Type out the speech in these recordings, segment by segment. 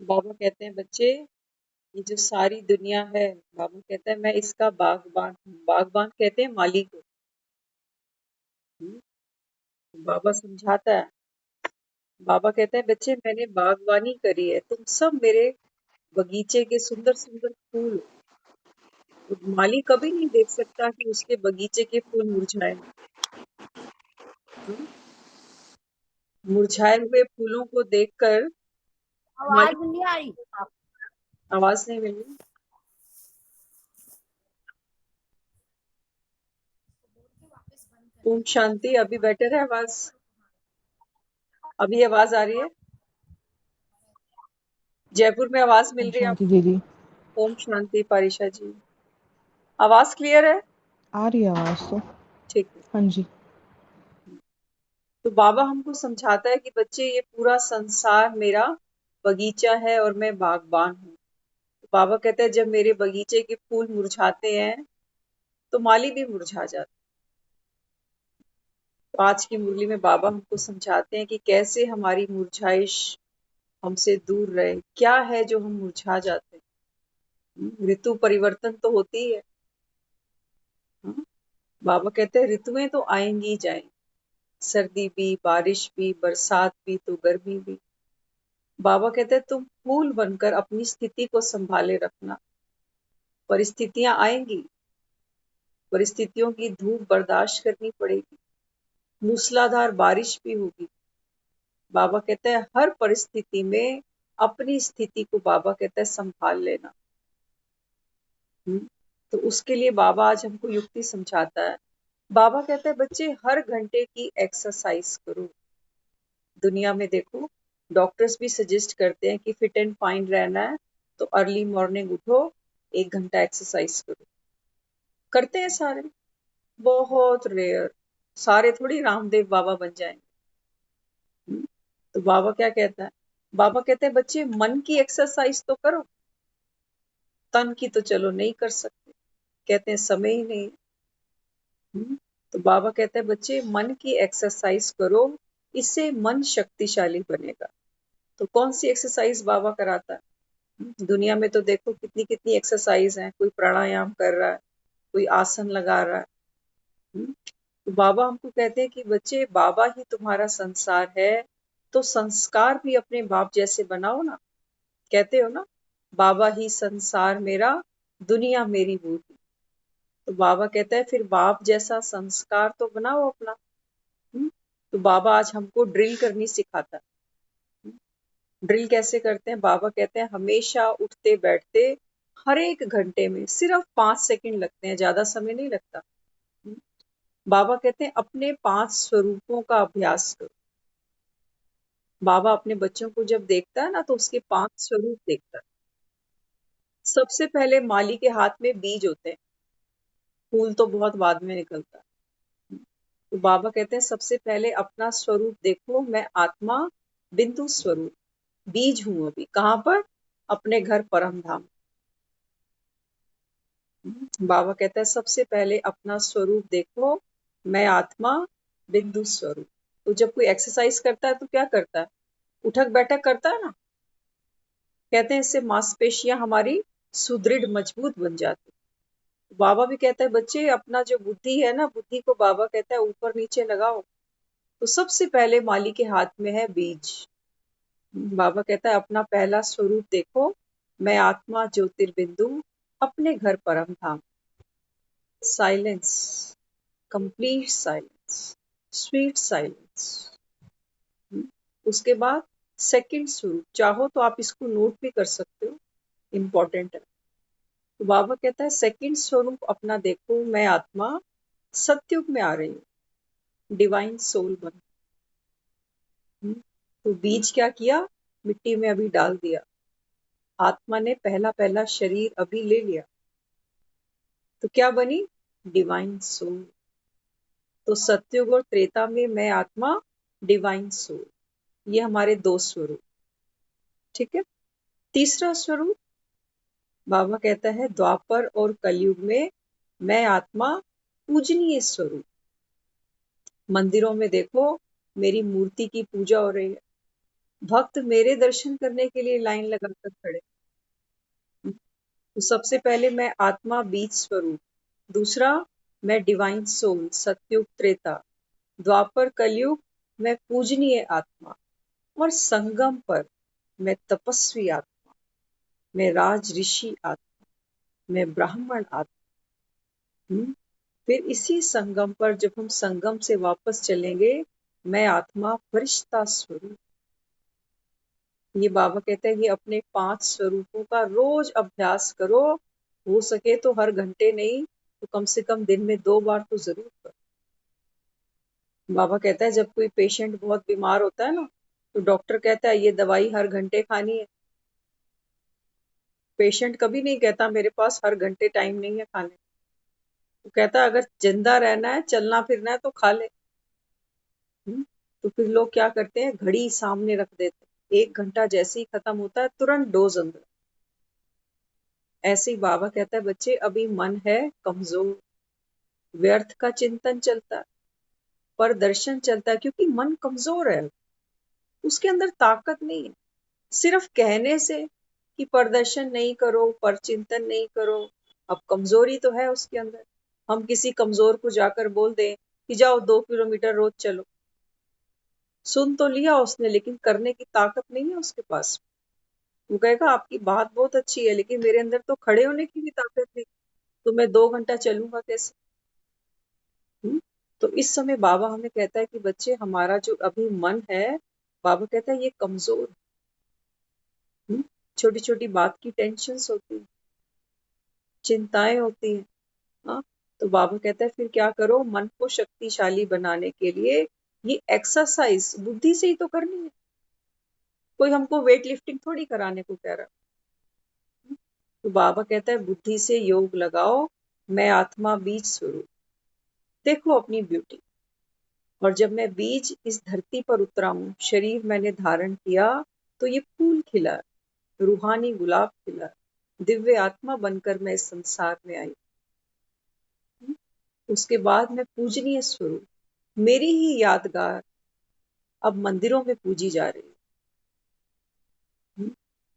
बाबा कहते हैं बच्चे, ये जो सारी दुनिया है, बाबा कहता है मैं इसका बागबान हूँ। बागबान कहते हैं माली को। हम्म, बाबा समझाता है। बाबा कहते हैं बच्चे मैंने बागवानी करी है, तुम सब मेरे बगीचे के सुंदर सुंदर फूल हो। तो माली कभी नहीं देख सकता कि उसके बगीचे के फूल मुरझाए। हम्म, मुरझाए हुए फूलों को देखकर माली आवाज नहीं आ रही आप। आवाज नहीं मिली। ओम शांति, अभी बेटर है आवाज? अभी आवाज आ रही है? जयपुर में आवाज मिल ओम रही है शांति आपको? दीदी। ओम शांति पारिशा जी, आवाज क्लियर है? आ रही है आवाज तो। ठीक है। हाँ जी। तो बाबा हमको समझाता है कि बच्चे ये पूरा संसार मेरा बगीचा है और मैं बागबान हूँ। तो बाबा कहते हैं जब मेरे बगीचे के फूल मुरझाते हैं तो माली भी मुरझा जाता है। तो आज की मुरली में बाबा हमको समझाते हैं कि कैसे हमारी मुरझाइश हमसे दूर रहे। क्या है जो हम मुरझा जाते हैं? ऋतु परिवर्तन तो होती है। हाँ? बाबा कहते हैं ऋतुएं तो आएंगी ही जाएंगी, सर्दी भी, बारिश भी, बरसात भी तो गर्मी भी। बाबा कहते हैं तुम फूल बनकर अपनी स्थिति को संभाले रखना। परिस्थितियां आएंगी, परिस्थितियों की धूप बर्दाश्त करनी पड़ेगी, मूसलाधार बारिश भी होगी। बाबा कहते हैं हर परिस्थिति में अपनी स्थिति को बाबा कहते हैं संभाल लेना। तो उसके लिए बाबा आज हमको युक्ति समझाता है। बाबा कहते हैं बच्चे हर घंटे की एक्सरसाइज करो। दुनिया में देखो, डॉक्टर्स भी सजेस्ट करते हैं कि फिट एंड फाइन रहना है तो अर्ली मॉर्निंग उठो, 1 घंटा एक्सरसाइज करो। करते हैं सारे? बहुत रेयर। सारे थोड़ी रामदेव बाबा बन जाएंगे। तो बाबा क्या कहता है? बाबा कहते हैं बच्चे मन की एक्सरसाइज तो करो, तन की तो चलो नहीं कर सकते, कहते हैं समय ही नहीं। तो बाबा कहते हैं बच्चे मन की एक्सरसाइज करो, इससे मन शक्तिशाली बनेगा। तो कौन सी एक्सरसाइज बाबा कराता है? दुनिया में तो देखो कितनी कितनी एक्सरसाइज है। कोई प्राणायाम कर रहा है, कोई आसन लगा रहा है। तो बाबा हमको कहते हैं कि बच्चे बाबा ही तुम्हारा संसार है, तो संस्कार भी अपने बाप जैसे बनाओ ना। कहते हो ना, बाबा ही संसार मेरा, दुनिया मेरी बूटी। तो बाबा कहता है फिर बाप जैसा संस्कार तो बनाओ अपना। तो बाबा आज हमको ड्रिल करनी सिखाता है। ड्रिल कैसे करते हैं? बाबा कहते हैं हमेशा उठते बैठते हर एक घंटे में सिर्फ 5 सेकंड लगते हैं, ज्यादा समय नहीं लगता। बाबा कहते हैं अपने 5 स्वरूपों का अभ्यास करो। बाबा अपने बच्चों को जब देखता है ना तो उसके 5 स्वरूप देखता है। सबसे पहले माली के हाथ में बीज होते हैं, फूल तो बहुत बाद में निकलता है। तो बाबा कहते हैं सबसे पहले अपना स्वरूप देखो, मैं आत्मा बिंदु स्वरूप बीज हूं। अभी कहाँ पर? अपने घर परम धाम। बाबा कहता है सबसे पहले अपना स्वरूप देखो, मैं आत्मा बिंदु स्वरूप। तो जब कोई एक्सरसाइज करता है तो क्या करता है? उठक बैठक करता है ना। कहते हैं इससे मांसपेशियां हमारी सुदृढ़ मजबूत बन जाती। बाबा भी कहता है बच्चे अपना जो बुद्धि है ना, बुद्धि को बाबा कहता है ऊपर नीचे लगाओ। तो सबसे पहले माली के हाथ में है बीज। बाबा कहता है अपना पहला स्वरूप देखो, मैं आत्मा ज्योतिर्बिंदु, अपने घर परम धाम। Silence, complete silence, sweet silence. उसके बाद सेकंड स्वरूप, चाहो तो आप इसको नोट भी कर सकते हो, इंपॉर्टेंट है। तो बाबा कहता है सेकंड स्वरूप अपना देखो, मैं आत्मा सत्युग में आ रही हूँ, डिवाइन सोल बन। तो बीज क्या किया? मिट्टी में अभी डाल दिया। आत्मा ने पहला पहला शरीर अभी ले लिया, तो क्या बनी? Divine soul. तो सत्युग और त्रेता में मैं आत्मा, डिवाइन सोल, ये हमारे 2 स्वरूप। ठीक है। तीसरा स्वरूप बाबा कहता है द्वापर और कलयुग में मैं आत्मा पूजनीय स्वरूप। मंदिरों में देखो मेरी मूर्ति की पूजा हो रही है। भक्त मेरे दर्शन करने के लिए लाइन लगाकर खड़े। तो सबसे पहले मैं आत्मा बीज स्वरूप, दूसरा मैं डिवाइन सोल सतयुग त्रेता, द्वापर कलयुग मैं पूजनीय आत्मा, और संगम पर मैं तपस्वी आत्मा, मैं राज ऋषि आत्मा, मैं ब्राह्मण आत्मा। फिर इसी संगम पर जब हम संगम से वापस चलेंगे, मैं आत्मा फरिश्ता स्वरूप। ये बाबा कहते हैं कि अपने 5 स्वरूपों का रोज अभ्यास करो, हो सके तो हर घंटे नहीं तो कम से कम दिन में 2 बार तो जरूर करो। बाबा कहता है जब कोई पेशेंट बहुत बीमार होता है ना, तो डॉक्टर कहता है ये दवाई हर घंटे खानी है। पेशेंट कभी नहीं कहता मेरे पास हर घंटे टाइम नहीं है खाने। वो कहता है अगर जिंदा रहना है, चलना फिरना है तो खा ले। तो फिर लोग क्या करते हैं, घड़ी सामने रख देते हैं, 1 घंटा जैसे ही खत्म होता है तुरंत डोज अंदर। ऐसे ही बाबा कहता है बच्चे अभी मन है कमजोर, व्यर्थ का चिंतन चलता है, पर दर्शन चलता है, क्योंकि मन कमजोर है, उसके अंदर ताकत नहीं है। सिर्फ कहने से कि प्रदर्शन नहीं करो, पर चिंतन नहीं करो, अब कमजोरी तो है उसके अंदर। हम किसी कमजोर को जाकर बोल दें कि जाओ 2 किलोमीटर रोज चलो, सुन तो लिया उसने, लेकिन करने की ताकत नहीं है उसके पास। वो कहेगा आपकी बात बहुत अच्छी है, लेकिन मेरे अंदर तो खड़े होने की भी ताकत नहीं, तो मैं 2 घंटा चलूंगा कैसे। हम्म? तो इस समय बाबा हमें कहता है कि बच्चे हमारा जो अभी मन है, बाबा कहता है ये कमजोर। छोटी छोटी बात की टेंशन होती है, चिंताएं होती हैं। हाँ, तो बाबा कहता है फिर क्या करो, मन को शक्तिशाली बनाने के लिए ये एक्सरसाइज बुद्धि से ही तो करनी है। कोई हमको वेट लिफ्टिंग थोड़ी कराने को कह रहा। तो बाबा कहता है बुद्धि से योग लगाओ, मैं आत्मा बीज स्वरूप, देखो अपनी ब्यूटी। और जब मैं बीज इस धरती पर उतरा हूं, शरीर मैंने धारण किया, तो ये फूल खिला, रूहानी गुलाब खिला, दिव्य आत्मा बनकर मैं इस संसार में आई। उसके बाद मैं पूजनीय स्वरूप, मेरी ही यादगार अब मंदिरों में पूजी जा रही है।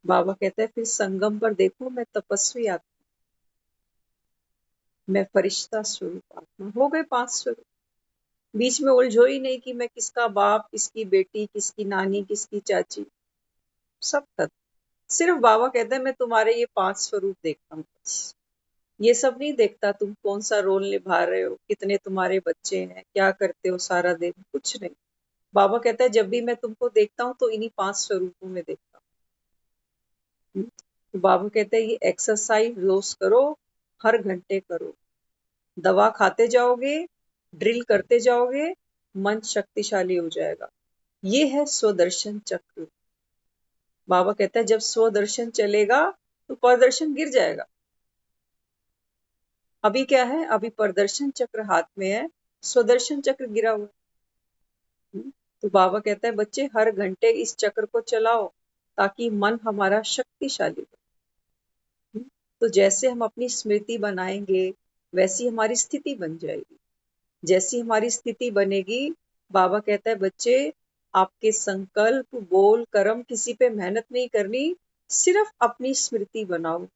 बाबा कहता है फिर संगम पर देखो मैं तपस्वी आत्मा, मैं फरिश्ता स्वरूप आत्मा। हो गए 5 स्वरूप। बीच में उलझो ही नहीं कि मैं किसका बाप, किसकी बेटी, किसकी नानी, किसकी चाची, सब खत्म। सिर्फ बाबा कहता है मैं तुम्हारे ये 5 स्वरूप देखता हूँ, ये सब नहीं देखता तुम कौन सा रोल निभा रहे हो, कितने तुम्हारे बच्चे हैं, क्या करते हो सारा दिन, कुछ नहीं। बाबा कहता है जब भी मैं तुमको देखता हूँ तो इन्हीं 5 स्वरूपों में देखता हूँ। तो बाबा कहते हैं ये एक्सरसाइज रोज करो, हर घंटे करो, दवा खाते जाओगे, ड्रिल करते जाओगे, मन शक्तिशाली हो जाएगा। ये है स्वदर्शन चक्र। बाबा कहता है जब स्वदर्शन चलेगा तो प्रदर्शन गिर जाएगा। अभी क्या है, अभी प्रदर्शन चक्र हाथ में है, स्वदर्शन चक्र गिरा हुआ है। तो बाबा कहता है बच्चे हर घंटे इस चक्र को चलाओ, ताकि मन हमारा शक्तिशाली हो। तो जैसे हम अपनी स्मृति बनाएंगे, वैसी हमारी स्थिति बन जाएगी। जैसी हमारी स्थिति बनेगी, बाबा कहता है बच्चे आपके संकल्प, बोल, कर्म, किसी पे मेहनत नहीं करनी, सिर्फ अपनी स्मृति बनाओ।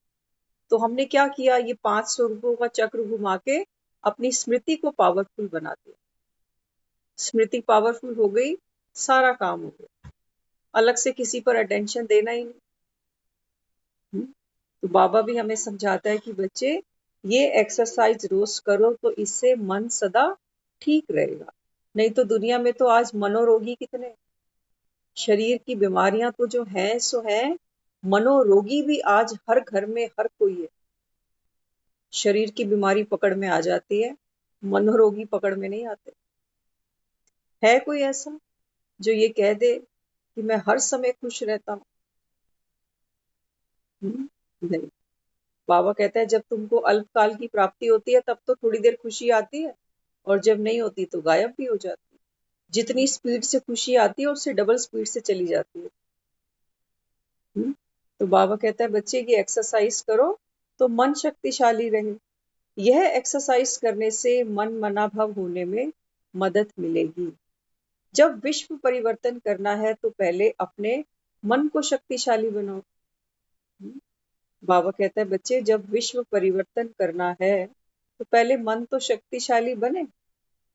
तो हमने क्या किया, ये 5 स्वरूपों का चक्र घुमा के अपनी स्मृति को पावरफुल बना दिया। स्मृति पावरफुल हो गई, सारा काम हो गया, अलग से किसी पर अटेंशन देना ही नहीं। तो बाबा भी हमें समझाता है कि बच्चे ये एक्सरसाइज रोज करो, तो इससे मन सदा ठीक रहेगा। नहीं तो दुनिया में तो आज मनोरोगी कितने, शरीर की बीमारियां तो जो है सो है, मनोरोगी भी आज हर घर में हर कोई है। शरीर की बीमारी पकड़ में आ जाती है, मनोरोगी पकड़ में नहीं आते। है कोई ऐसा जो ये कह दे कि मैं हर समय खुश रहता हूँ? नहीं। बाबा कहता है जब तुमको अल्पकाल की प्राप्ति होती है तब तो थोड़ी देर खुशी आती है, और जब नहीं होती तो गायब भी हो जाती है। जितनी स्पीड से खुशी आती है उससे डबल स्पीड से चली जाती है। तो बाबा कहता है बच्चे की एक्सरसाइज करो तो मन शक्तिशाली रहे। यह एक्सरसाइज करने से मन मनाभव होने में मदद मिलेगी। जब विश्व परिवर्तन करना है तो पहले अपने मन को शक्तिशाली बनाओ। बाबा कहता है बच्चे जब विश्व परिवर्तन करना है तो पहले मन तो शक्तिशाली बने।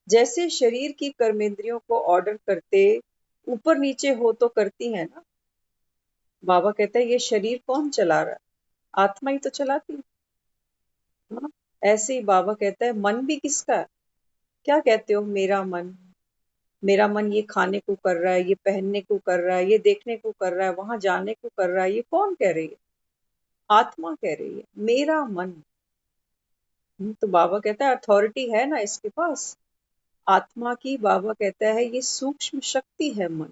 जैसे शरीर की कर्मेंद्रियों को ऑर्डर करते ऊपर नीचे हो तो करती है ना। बाबा कहता है ये शरीर कौन चला रहा है, आत्मा ही तो चलाती है। हाँ? ऐसे ही बाबा कहता है मन भी किसका है। क्या कहते हो मेरा मन, मेरा मन ये खाने को कर रहा है, ये पहनने को कर रहा है, ये देखने को कर रहा है, वहां जाने को कर रहा है, ये कौन कह रही है, आत्मा कह रही है मेरा मन। तो बाबा कहता है अथॉरिटी है ना इसके पास, आत्मा की। बाबा कहता है ये सूक्ष्म शक्ति है मन।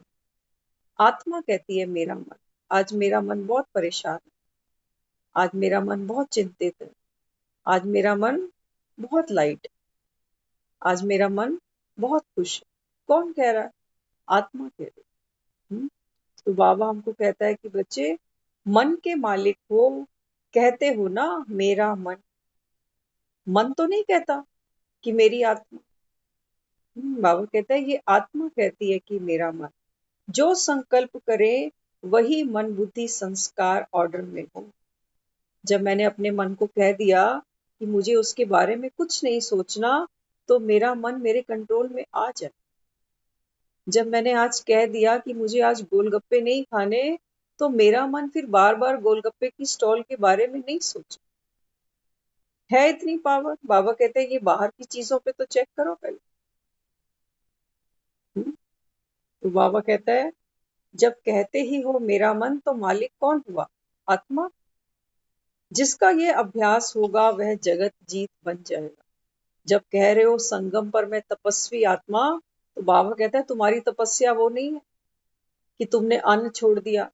आत्मा कहती है मेरा मन, आज मेरा मन बहुत परेशान है, आज मेरा मन बहुत चिंतित है, आज मेरा मन बहुत लाइट है, आज मेरा मन बहुत खुश है। कौन कह रहा है, आत्मा कह रही है। तो बाबा हमको कहता है कि बच्चे मन के मालिक हो, कहते हो ना मेरा मन। मन तो नहीं कहता कि मेरी आत्मा। बाबा कहता है ये आत्मा कहती है कि मेरा मन। जो संकल्प करे वही मन बुद्धि संस्कार ऑर्डर में हो। जब मैंने अपने मन को कह दिया कि मुझे उसके बारे में कुछ नहीं सोचना, तो मेरा मन मेरे कंट्रोल में आ जाए। जब मैंने आज कह दिया कि मुझे आज गोलगप्पे नहीं खाने, तो मेरा मन फिर बार बार गोलगप्पे की स्टॉल के बारे में नहीं सोचे। है इतनी पावर। बाबा कहते हैं ये बाहर की चीजों पे तो चेक करो पहले। तो बाबा कहता है जब कहते ही हो मेरा मन, तो मालिक कौन हुआ, आत्मा। जिसका ये अभ्यास होगा वह जगत जीत बन जाएगा। जब कह रहे हो संगम पर मैं तपस्वी आत्मा, तो बाबा कहता है तुम्हारी तपस्या वो नहीं है कि तुमने अन्न छोड़ दिया,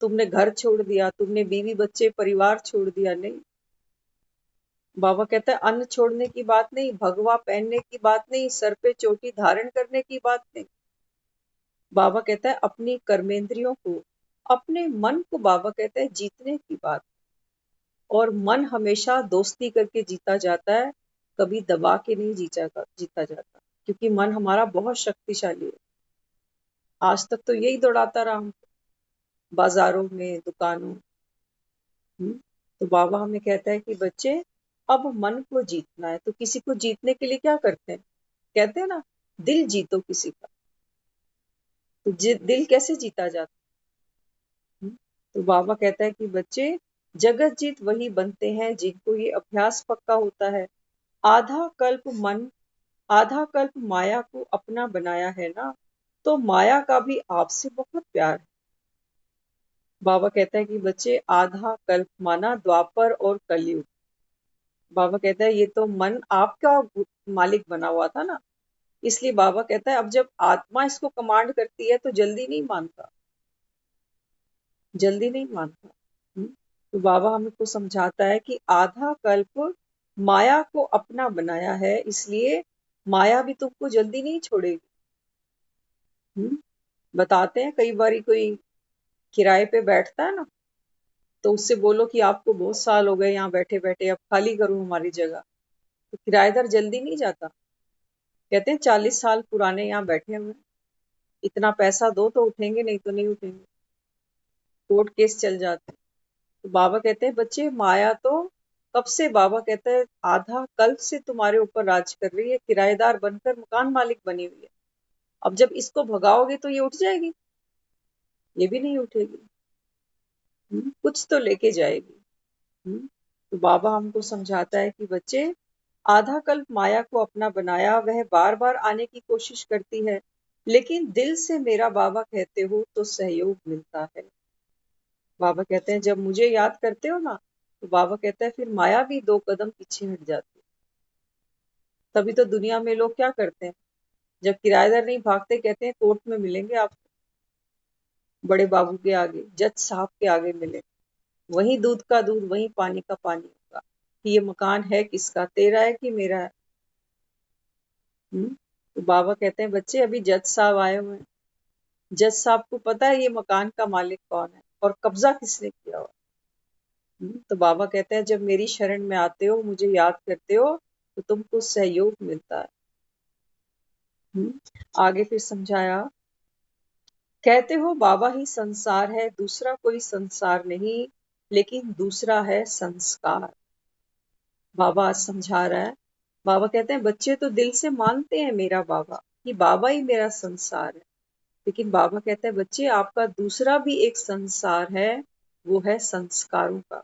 तुमने घर छोड़ दिया, तुमने बीवी बच्चे परिवार छोड़ दिया। नहीं, बाबा कहता है अन्न छोड़ने की बात नहीं, भगवा पहनने की बात नहीं, सर पे चोटी धारण करने की बात नहीं। बाबा कहता है अपनी कर्मेंद्रियों को, अपने मन को बाबा कहता है जीतने की बात। और मन हमेशा दोस्ती करके जीता जाता है, कभी दबा के नहीं जीता जाता, क्योंकि मन हमारा बहुत शक्तिशाली है। आज तक तो यही दौड़ाता रहा हमको, बाजारों में, दुकानों। तो बाबा हमें कहता है कि बच्चे अब मन को जीतना है। तो किसी को जीतने के लिए क्या करते हैं, कहते हैं ना दिल जीतो किसी का। तो दिल कैसे जीता जाता है? तो बाबा कहता है कि बच्चे जगत जीत वही बनते हैं जिनको ये अभ्यास पक्का होता है। आधा कल्प मन, आधा कल्प माया को अपना बनाया है ना, तो माया का भी आपसे बहुत प्यार है। बाबा कहता है कि बच्चे आधा कल्प माना द्वापर और कलयुग। बाबा कहता है ये तो मन आपका मालिक बना हुआ था ना, इसलिए बाबा कहता है अब जब आत्मा इसको कमांड करती है तो जल्दी नहीं मानता, जल्दी नहीं मानता। तो बाबा हमको समझाता है कि आधा कल्प माया को अपना बनाया है, इसलिए माया भी तुमको जल्दी नहीं छोड़ेगी। बताते हैं कई बारी कोई किराए पे बैठता है ना, तो उससे बोलो कि आपको बहुत साल हो गए यहाँ बैठे बैठे, अब खाली करो हमारी जगह। तो किराएदार जल्दी नहीं जाता, कहते हैं 40 साल पुराने यहाँ बैठे हुए, इतना पैसा दो तो उठेंगे, नहीं तो नहीं उठेंगे, कोर्ट केस चल जाते हैं। तो बाबा कहते हैं बच्चे माया तो कब से, बाबा कहते हैं आधा कल्प से तुम्हारे ऊपर राज कर रही है, किराएदार बनकर मकान मालिक बनी हुई है। अब जब इसको भगाओगे तो ये उठ जाएगी, ये भी नहीं उठेगी। कुछ तो लेके जाएगी। तो बाबा हमको समझाता है कि बच्चे आधा कल्प माया को अपना बनाया, वह बार बार आने की कोशिश करती है, लेकिन दिल से मेरा बाबा कहते हो तो सहयोग मिलता है। बाबा कहते हैं जब मुझे याद करते हो ना, तो बाबा कहता है फिर माया भी 2 कदम पीछे हट जाती है। तभी तो दुनिया में लोग क्या करते हैं, जब किराएदार नहीं भागते कहते हैं कोर्ट में मिलेंगे आप, बड़े बाबू के आगे, जज साहब के आगे मिले, वही दूध का दूध वही पानी का पानी होगा कि ये मकान है किसका, तेरा है कि मेरा है। तो बाबा कहते हैं बच्चे अभी जज साहब आए हुए हैं, जज साहब को पता है ये मकान का मालिक कौन है और कब्जा किसने किया हुआ। तो बाबा कहते हैं जब मेरी शरण में आते हो, मुझे याद करते हो, तो तुमको सहयोग मिलता है। आगे फिर समझाया, कहते हो बाबा ही संसार है, दूसरा कोई संसार नहीं, लेकिन दूसरा है संस्कार। बाबा आज समझा रहा है। बाबा कहते हैं बच्चे तो दिल से मानते हैं मेरा बाबा, कि बाबा ही मेरा संसार है, लेकिन बाबा कहते हैं बच्चे आपका दूसरा भी एक संसार है, वो है संस्कारों का।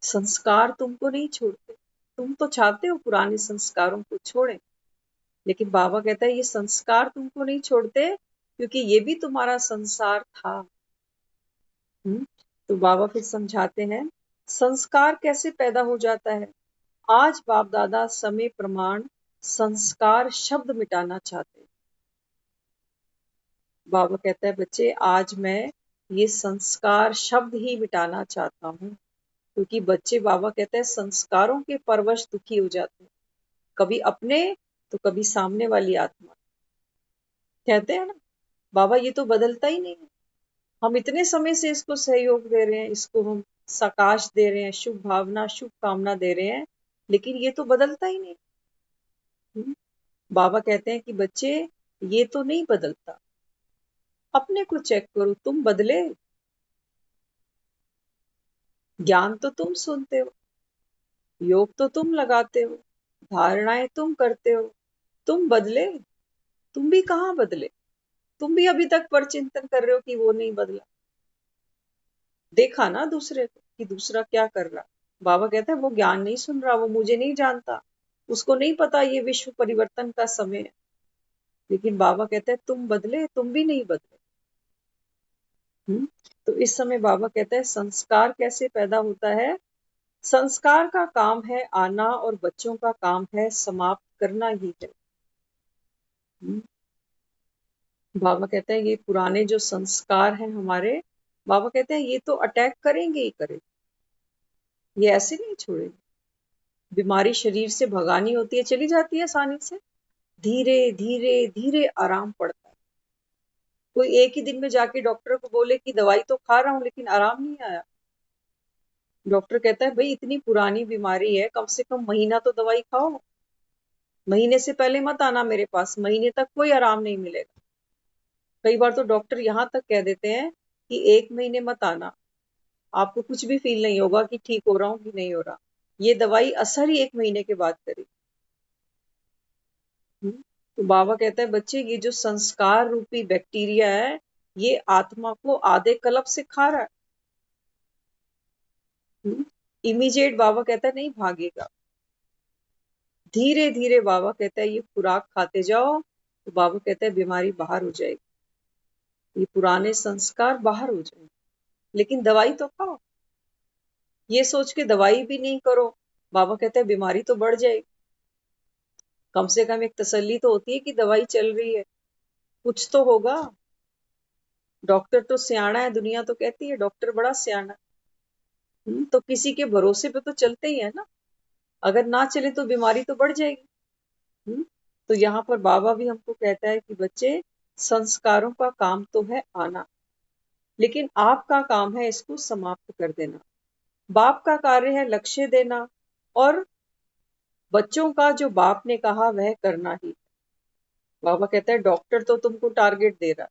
संस्कार तुमको नहीं छोड़ते, तुम तो चाहते हो पुराने संस्कारों को छोड़ें, लेकिन बाबा कहता है ये संस्कार तुमको नहीं छोड़ते, क्योंकि ये भी तुम्हारा संसार था। तो बाबा फिर समझाते हैं संस्कार कैसे पैदा हो जाता है। आज बाप दादा समय प्रमाण संस्कार शब्द मिटाना चाहते हैं। बाबा कहता है बच्चे आज मैं ये संस्कार शब्द ही मिटाना चाहता हूँ, क्योंकि बच्चे बाबा कहते हैं संस्कारों के परवश दुखी हो जाते हैं, कभी अपने तो कभी सामने वाली आत्मा। कहते हैं ना बाबा ये तो बदलता ही नहीं है, हम इतने समय से इसको सहयोग दे रहे हैं, इसको हम सकाश दे रहे हैं, शुभ भावना शुभ कामना दे रहे हैं, लेकिन ये तो बदलता ही नहीं। बाबा कहते हैं कि बच्चे ये तो नहीं बदलता, अपने को चेक करो, तुम बदले? ज्ञान तो तुम सुनते हो, योग तो तुम लगाते हो, धारणाएं तुम करते हो, तुम बदले? तुम भी कहाँ बदले? तुम भी अभी तक पर चिंतन कर रहे हो कि वो नहीं बदला। देखा ना दूसरे को कि दूसरा क्या कर रहा। बाबा कहता है वो ज्ञान नहीं सुन रहा, वो मुझे नहीं जानता, उसको नहीं पता ये विश्व परिवर्तन का समय है। लेकिन बाबा कहते हैं तुम बदले, तुम भी नहीं बदले। तो इस समय बाबा कहता है संस्कार कैसे पैदा होता है। संस्कार का काम है आना और बच्चों का काम है समाप्त करना ही है। बाबा कहते हैं ये पुराने जो संस्कार हैं हमारे, बाबा कहते हैं ये तो अटैक करेंगे ही करेंगे, ये ऐसे नहीं छोड़ेंगे। बीमारी शरीर से भगानी होती है, चली जाती है आसानी से, धीरे धीरे धीरे आराम पड़ता है। कोई एक ही दिन में जाके डॉक्टर को बोले कि दवाई तो खा रहा हूं लेकिन आराम नहीं आया, डॉक्टर कहता है भाई इतनी पुरानी बीमारी है, कम से कम महीना तो दवाई खाओ, महीने से पहले मत आना मेरे पास, महीने तक कोई आराम नहीं मिलेगा। कई बार तो डॉक्टर यहाँ तक कह देते हैं कि 1 महीने मत आना, आपको कुछ भी फील नहीं होगा कि ठीक हो रहा हूँ कि नहीं हो रहा, ये दवाई असर ही 1 महीने के बाद करेगी। तो बाबा कहता है बच्चे ये जो संस्कार रूपी बैक्टीरिया है, ये आत्मा को आधे कल्प से खा रहा है। इमीडिएट बाबा कहता है नहीं भागेगा, धीरे धीरे बाबा कहता है ये खुराक खाते जाओ, तो बाबा कहता है बीमारी बाहर हो जाएगी, ये पुराने संस्कार बाहर हो जाएंगे, लेकिन दवाई तो खाओ। ये सोच के दवाई भी नहीं करो, बाबा कहता है बीमारी तो बढ़ जाएगी। कम से कम एक तसल्ली तो होती है कि दवाई चल रही है, कुछ तो होगा। डॉक्टर तो सियाना है, दुनिया तो कहती है डॉक्टर बड़ा सियाना है। तो किसी के भरोसे पे तो चलते ही है ना, अगर ना चले तो बीमारी तो बढ़ जाएगी। तो यहाँ पर बाबा भी हमको कहता है कि बच्चे संस्कारों का काम तो है आना, लेकिन आपका काम है इसको समाप्त कर देना। बाप का कार्य है लक्ष्य देना, और बच्चों का जो बाप ने कहा वह करना ही। बाबा कहता है डॉक्टर तो तुमको टारगेट दे रहा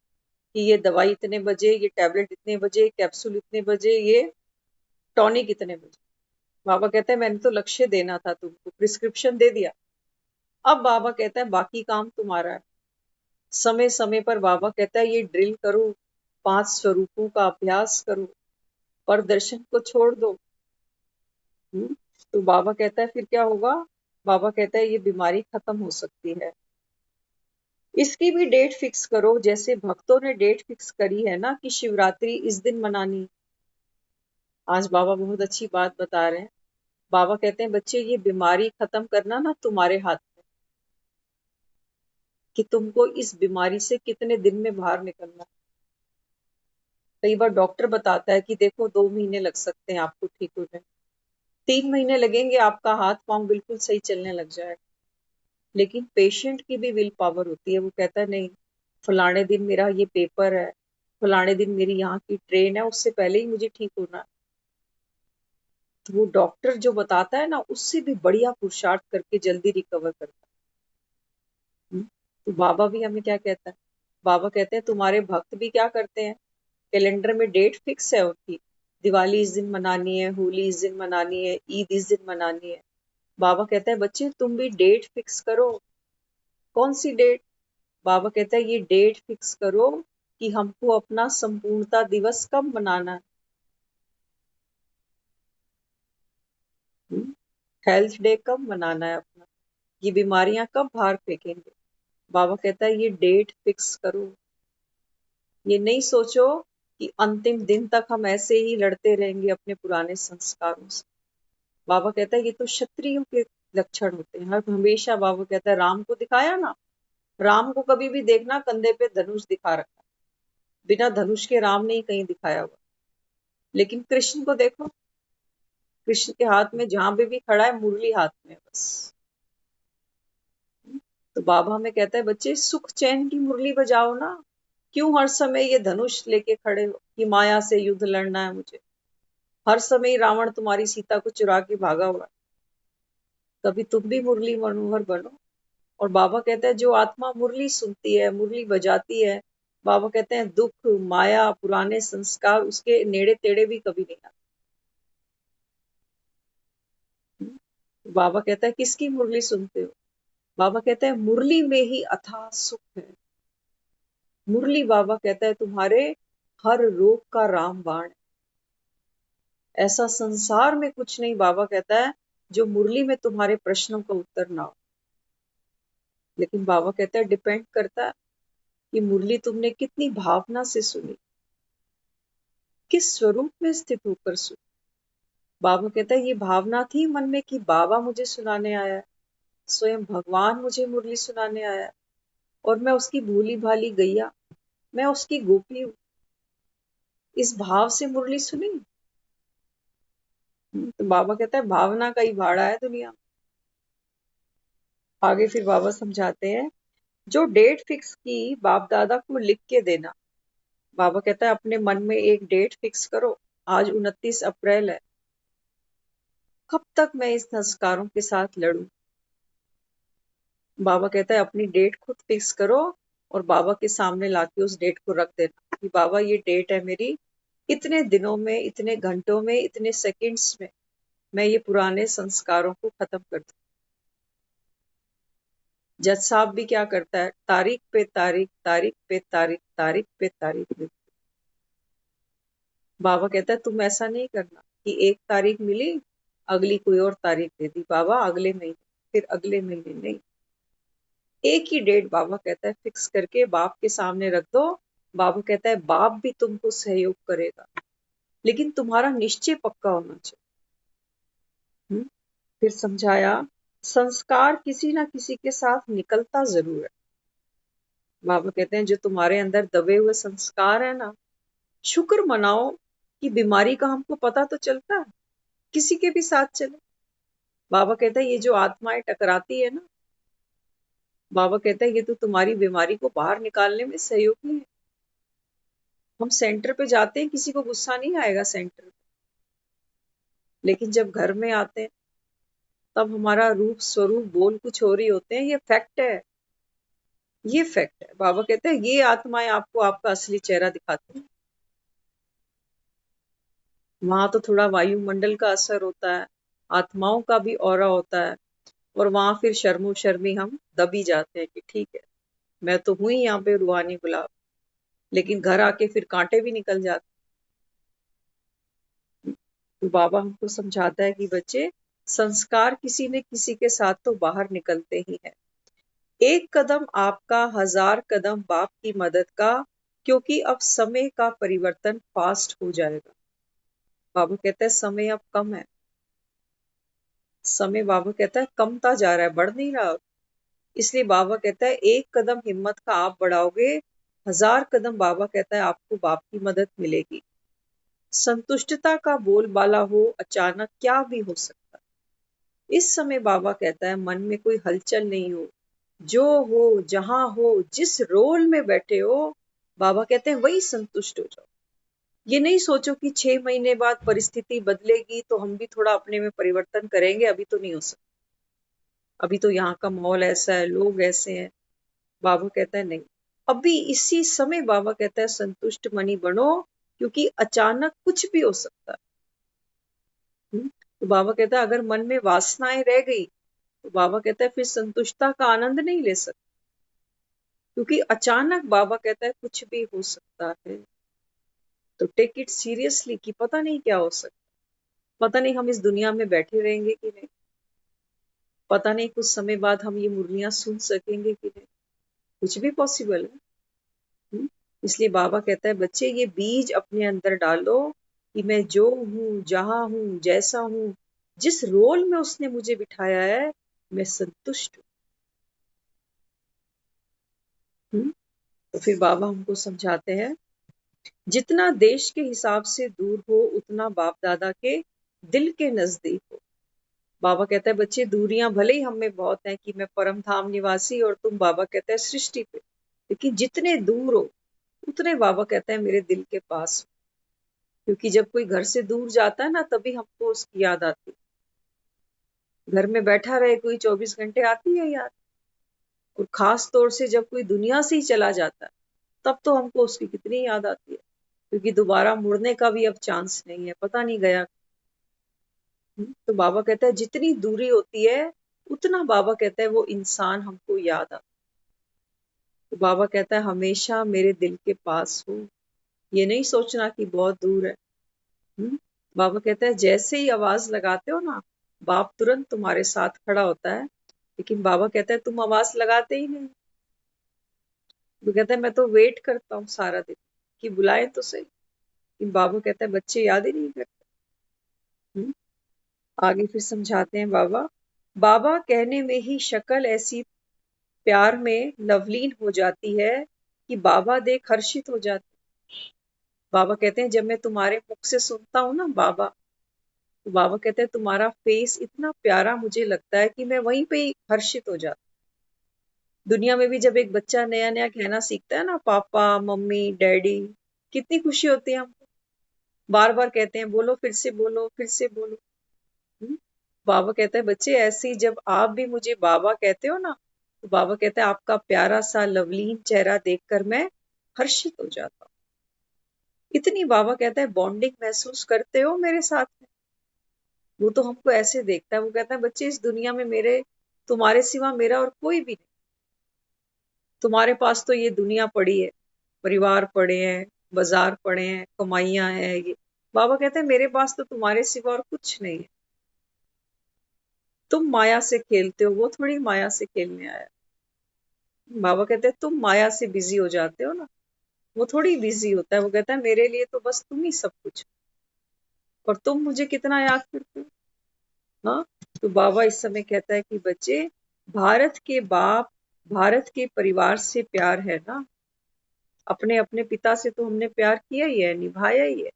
कि ये दवाई इतने बजे, ये टैबलेट इतने बजे, कैप्सूल इतने बजे, ये टॉनिक इतने बजे। बाबा कहता है मैंने तो लक्ष्य देना था तुमको, प्रिस्क्रिप्शन दे दिया, अब बाबा कहता है बाकी काम तुम्हारा है। समय समय पर बाबा कहता है ये ड्रिल करो, 5 स्वरूपों का अभ्यास करो, पर दर्शन को छोड़ दो। तो बाबा कहता है फिर क्या होगा। बाबा कहता है ये बीमारी खत्म हो सकती है। इसकी भी डेट फिक्स करो, जैसे भक्तों ने डेट फिक्स करी है ना कि शिवरात्रि इस दिन मनानी। आज बाबा बहुत अच्छी बात बता रहे हैं। बाबा कहते हैं बच्चे ये बीमारी खत्म करना ना तुम्हारे हाथ में, कि तुमको इस बीमारी से कितने दिन में बाहर निकलना। कई बार डॉक्टर बताता है कि देखो 2 महीने लग सकते हैं आपको ठीक हो जाए, 3 महीने लगेंगे, आपका हाथ पांव बिल्कुल सही चलने लग जाएगा। लेकिन पेशेंट की भी विल पावर होती है, वो कहता है नहीं, फलाने दिन मेरा ये पेपर है, फलाने दिन मेरी यहाँ की ट्रेन है, उससे पहले ही मुझे ठीक होना है। तो वो डॉक्टर जो बताता है ना, उससे भी बढ़िया पुरुषार्थ करके जल्दी रिकवर करता है। तो बाबा भी हमें क्या कहता है? बाबा कहते हैं तुम्हारे भक्त भी क्या करते हैं, कैलेंडर में डेट फिक्स है उनकी, दिवाली इस दिन मनानी है, होली इस दिन मनानी है, ईद इस दिन मनानी है। बाबा कहता है बच्चे तुम भी डेट फिक्स करो। कौन सी डेट? बाबा कहता है ये डेट फिक्स करो कि हमको अपना संपूर्णता दिवस कब मनाना है। हेल्थ डे कब मनाना है अपना, ये बीमारियां कब बाहर फेंकेंगे। बाबा कहता है ये डेट फिक्स करो। ये नहीं सोचो कि अंतिम दिन तक हम ऐसे ही लड़ते रहेंगे अपने पुराने संस्कारों से। बाबा कहता है ये तो क्षत्रियों के लक्षण होते हैं। हमेशा बाबा कहता है राम को दिखाया ना, राम को कभी भी देखना कंधे पे धनुष दिखा रखा, बिना धनुष के राम नहीं कहीं दिखाया हुआ। लेकिन कृष्ण को देखो, कृष्ण के हाथ में जहां भी खड़ा है मुरली हाथ में है बस। तो बाबा हमें कहता है बच्चे सुख चैन की मुरली बजाओ ना, क्यों हर समय ये धनुष लेके खड़े हो कि माया से युद्ध लड़ना है मुझे। हर समय ही रावण तुम्हारी सीता को चुरा के भागा हुआ है। कभी तुम भी मुरली मनोहर बनो। और बाबा कहता है जो आत्मा मुरली सुनती है, मुरली बजाती है, बाबा कहते हैं दुख, माया, पुराने संस्कार उसके नेड़े तेड़े भी कभी नहीं आते। बाबा कहता है किसकी मुरली सुनते हो? बाबा कहता है मुरली में ही अथाह सुख है। मुरली बाबा कहता है तुम्हारे हर रोग का रामबाण है। ऐसा संसार में कुछ नहीं, बाबा कहता है, जो मुरली में तुम्हारे प्रश्नों का उत्तर ना हो। लेकिन बाबा कहता है डिपेंड करता है कि मुरली तुमने कितनी भावना से सुनी, किस स्वरूप में स्थित होकर सुनी। बाबा कहता है ये भावना थी मन में कि बाबा मुझे सुनाने आया है, स्वयं भगवान मुझे मुरली सुनाने आया है, और मैं उसकी भोली भाली गैया, मैं उसकी गोपी हूँ। इस भाव से मुरली सुनी। तो बाबा कहता है भावना का ही भाड़ा है दुनिया में। आगे फिर बाबा समझाते हैं जो डेट फिक्स की बाप दादा को लिख के देना। बाबा कहता है अपने मन में एक डेट फिक्स करो, आज 29 अप्रैल है, कब तक मैं इस संस्कारों के साथ लड़ूं। बाबा कहता है अपनी डेट खुद फिक्स करो और बाबा के सामने लाके उस डेट को रख देना कि बाबा ये डेट है मेरी, इतने दिनों में, इतने घंटों में, इतने सेकंड्स में मैं ये पुराने संस्कारों को खत्म कर दूं। जज साहब भी क्या करता है, तारीख पे तारीख, तारीख पे तारीख, तारीख पे तारीख। बाबा कहता है तुम ऐसा नहीं करना कि एक तारीख मिली, अगली कोई और तारीख दे दी, बाबा अगले महीने, फिर अगले महीने नहीं। एक ही डेट बाबा कहता है फिक्स करके बाप के सामने रख दो। बाबा कहता है बाप भी तुमको सहयोग करेगा, लेकिन तुम्हारा निश्चय पक्का होना चाहिए। फिर समझाया संस्कार किसी ना किसी के साथ निकलता जरूर है। बाबा कहते हैं जो तुम्हारे अंदर दबे हुए संस्कार है ना, शुक्र मनाओ कि बीमारी का हमको पता तो चलता है, किसी के भी साथ चले। बाबा कहता है ये जो आत्माएं टकराती है ना, बाबा कहता है ये तो तुम्हारी बीमारी को बाहर निकालने में सहयोगी है। हम सेंटर पे जाते हैं, किसी को गुस्सा नहीं आएगा सेंटर पे, लेकिन जब घर में आते हैं तब हमारा रूप स्वरूप बोल कुछ और ही होते हैं। ये फैक्ट है, ये फैक्ट है। बाबा कहते हैं ये आत्माएं आपको आपका असली चेहरा दिखाती हैं। वहां तो थोड़ा वायुमंडल का असर होता है, आत्माओं का भी ऑरा होता है, और वहां फिर शर्मो शर्मी हम दबी जाते हैं कि ठीक है मैं तो हुई यहाँ पे रूहानी गुलाब, लेकिन घर आके फिर कांटे भी निकल जाते। तो बाबा हमको समझाता है कि बच्चे संस्कार किसी न किसी के साथ तो बाहर निकलते ही हैं। एक कदम आपका, हजार कदम बाप की मदद का, क्योंकि अब समय का परिवर्तन फास्ट हो जाएगा। बाबा कहता है समय अब कम है। समय बाबा कहता है कमता जा रहा है, बढ़ नहीं रहा। इसलिए बाबा कहता है एक कदम हिम्मत का आप बढ़ाओगे, हजार कदम बाबा कहता है आपको बाप की मदद मिलेगी। संतुष्टता का बोलबाला हो, अचानक क्या भी हो सकता है। इस समय बाबा कहता है मन में कोई हलचल नहीं हो, जो हो, जहां हो, जिस रोल में बैठे हो, बाबा कहते हैं वही संतुष्ट हो जाओ। ये नहीं सोचो कि 6 महीने बाद परिस्थिति बदलेगी तो हम भी थोड़ा अपने में परिवर्तन करेंगे, अभी तो नहीं हो सकता। अभी तो यहाँ का माहौल ऐसा है, लोग ऐसे हैं। बाबा कहता है नहीं, अभी इसी समय बाबा कहता है संतुष्ट मनी बनो, क्योंकि अचानक कुछ भी हो सकता है। तो बाबा कहता है अगर मन में वासनाएं रह गई तो बाबा कहता है फिर संतुष्टता का आनंद नहीं ले सकते, क्योंकि अचानक बाबा कहता है कुछ भी हो सकता है। तो टेक इट सीरियसली कि पता नहीं क्या हो सकता, पता नहीं हम इस दुनिया में बैठे रहेंगे कि नहीं, पता नहीं कुछ समय बाद हम ये मुरलियां सुन सकेंगे कि नहीं, कुछ भी पॉसिबल है। इसलिए बाबा कहता है बच्चे ये बीज अपने अंदर डालो कि मैं जो हूँ, जहां हूँ, जैसा हूँ, जिस रोल में उसने मुझे बिठाया है, मैं संतुष्ट हूँ। तो फिर बाबा हमको समझाते हैं जितना देश के हिसाब से दूर हो उतना बाप दादा के दिल के नजदीक हो। बाबा कहता है बच्चे दूरियां भले ही हम में बहुत हैं कि मैं परम धाम निवासी और तुम बाबा कहता है सृष्टि पे, लेकिन जितने दूर हो उतने बाबा कहता है मेरे दिल के पास हो। क्योंकि जब कोई घर से दूर जाता है ना तभी हमको उसकी याद आती है। घर में बैठा रहे कोई 24 घंटे आती है याद, और खास तौर से जब कोई दुनिया से ही चला जाता है तब तो हमको उसकी कितनी याद आती है, क्योंकि दोबारा मुड़ने का भी अब चांस नहीं है, पता नहीं गया। तो बाबा कहता है जितनी दूरी होती है उतना बाबा कहता है वो इंसान हमको याद आता। तो बाबा कहता है हमेशा मेरे दिल के पास हो, ये नहीं सोचना कि बहुत दूर है। बाबा कहता है जैसे ही आवाज लगाते हो ना, बाप तुरंत तुम्हारे साथ खड़ा होता है, लेकिन बाबा कहता है तुम आवाज लगाते ही नहीं। वो कहता है मैं तो वेट करता हूँ सारा दिन कि बुलाए तो सही, लेकिन बाबा कहता है बच्चे याद ही नहीं करते। हम्म, आगे फिर समझाते हैं बाबा, बाबा कहने में ही शक्ल ऐसी प्यार में लवलीन हो जाती है कि बाबा देख हर्षित हो जाते। बाबा कहते हैं जब मैं तुम्हारे मुख से सुनता हूँ ना बाबा, तो बाबा कहते हैं तुम्हारा फेस इतना प्यारा मुझे लगता है कि मैं वहीं पे ही हर्षित हो जाता। दुनिया में भी जब एक बच्चा नया नया कहना सीखता है ना पापा मम्मी डैडी, कितनी खुशी होती है हमको, बार बार कहते हैं बोलो फिर से बोलो फिर से बोलो। हम्म? बाबा कहता है बच्चे ऐसे ही जब आप भी मुझे बाबा कहते हो ना, तो बाबा कहता है आपका प्यारा सा लवलीन चेहरा देखकर मैं हर्षित हो जाता हूँ। इतनी बाबा कहता है बॉन्डिंग महसूस करते हो मेरे साथ में। वो तो हमको ऐसे देखता है, वो कहता है बच्चे इस दुनिया में मेरे तुम्हारे सिवा मेरा और कोई भी नहीं। तुम्हारे पास तो ये दुनिया पड़ी है, परिवार पड़े हैं, बाजार पड़े हैं, कमाइयां हैं ये। बाबा कहते हैं मेरे पास तो तुम्हारे सिवा और कुछ नहीं है। तुम माया से खेलते हो, वो थोड़ी माया से खेलने आया। बाबा कहते हैं तुम माया से बिजी हो जाते हो ना, वो थोड़ी बिजी होता है। वो कहता है मेरे लिए तो बस तुम ही सब कुछ, और तुम मुझे कितना याद करते हो। हाँ, तो बाबा इस समय कहता है कि बच्चे भारत के बाप, भारत के परिवार से प्यार है ना, अपने अपने पिता से तो हमने प्यार किया ही है, निभाया ही है।